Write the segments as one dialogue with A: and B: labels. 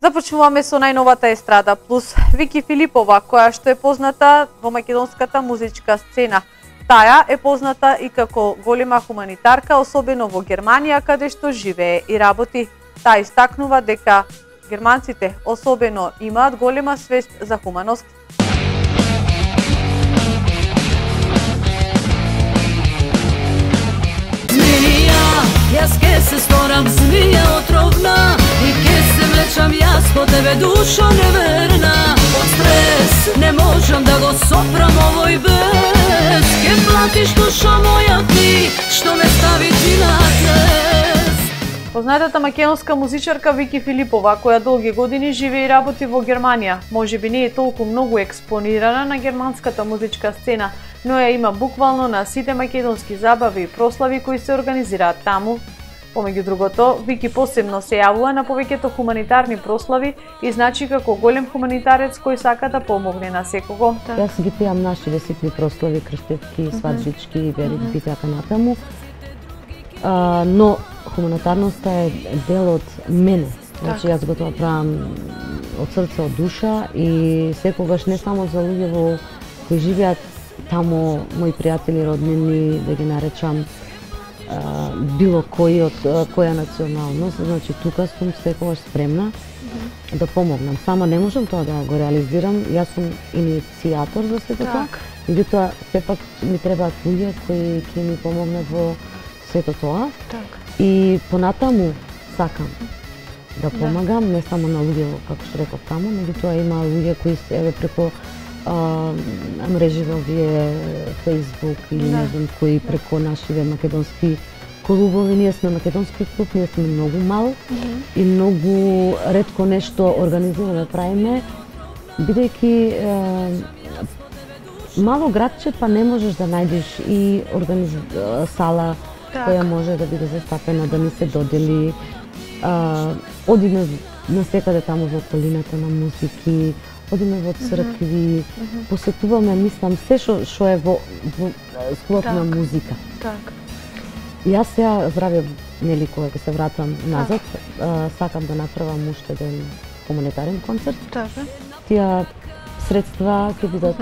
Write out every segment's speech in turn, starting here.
A: Започнуваме со најновата естрада плюс Вики Филипова, која што е позната во македонската музичка сцена. Таја е позната и како голема хуманитарка, особено во Германија, каде што живее и работи. Таа истакнува дека германците особено имаат голема свест за хуманост.
B: Јас ке се сторам змија отровна и ке се влечам јас по тебе душо неверна. Од стрес не можам да го сопрам овој бес. Ке платиш душа моја ти, што ме стави ти на тест.
A: Познатата македонска музичарка Вики Филипова, која долги години живее и работи во Германија, можеби не е толку многу експонирана на германската музичка сцена, но ја има буквално на сите македонски забави и прослави кои се организираат таму. Помеѓу другото, Вики посебно се јавува на повеќето хуманитарни прослави и значи како голем хуманитарец кој сака да помогне на секого.
C: Јас ги пеам нашите ситни прослави, крштевки, свадбички, веритби и така натаму. Но хуманитарноста е дел од мене. Значи јас го тоа правам од срце, од душа и секогаш не само за луѓе кои живеат таму, мои пријатели, роднини, да ги наречам било кој од која националност, значи тука сум секогаш спремна да помогнам. Сама не можам тоа да го реализирам, јас сум иницијатор за сето тоа, меѓутоа сепак ми требаат луѓе кои ќе ми помогнат во сето тоа. И понатаму сакам да помагам, не само на луѓе, како што реков таму, меѓутоа има луѓе кои еве преко мрежи овие Facebook или не знам кои преко нашиве македонски клубови. Ние сме македонски клуб, ние сме многу мал и многу ретко нешто организираме, правиме, бидејќи мало градче па не можеш да најдеш и сала која може да биде застапена, да ни се додели. Одиме на секаде таму во околината на музики, одиме во цркви, посетуваме, мислам, се што е во склоп на музика. Јас сега, здравје, нели, кога ќе се вратам назад, сакам да направам уште еден хуманитарен концерт. Тие средства ќе бидат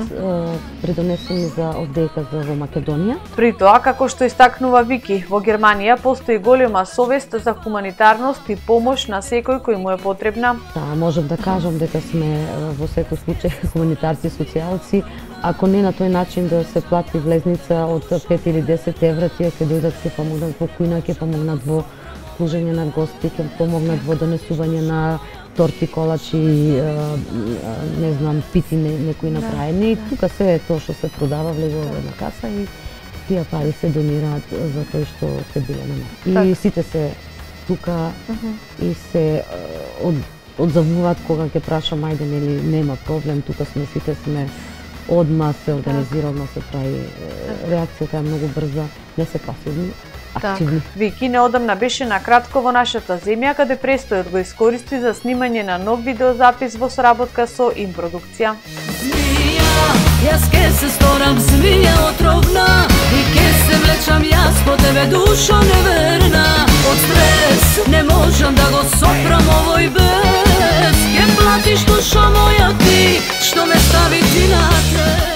C: придонесени за овдека во Македонија.
A: При тоа, како што истакнува Вики, во Германија постои голема совест за хуманитарност и помош на секој кој му е потребна.
C: Можам да кажам дека сме во секој случај хуманитарци, социјалци. Ако не на тој начин да се плати влезница од 5 или 10 евра, тие ќе дојдат, ќе помогнат во кујна, ќе помогнат во служење на гости, ќе помогнат во донесување на торти, колачи, не знам, пити некои направени. Тука се тоа што се продава влезе во една каса и тие пари се донираат за тој што се биле на нас. И сите се тука и се одзовуваат кога ќе прашам, ајде, нели, нема проблем, тука сме, сите сме, одма се организира, одма се прави. Реакцијата е многу брза, не се пасивни.
A: Вики неодамна беше на кратко во нашата земја, каде престојот го искористи за снимање на нов видеозапис во соработка со Импродукција.
B: Змија, јас ке се сторам змија отровна и ке се влечам јас по тебе душо неверна. Од стрес не можам да го сопрам овој бес. Ке платиш душа моја ти, што ме стави ти на тест.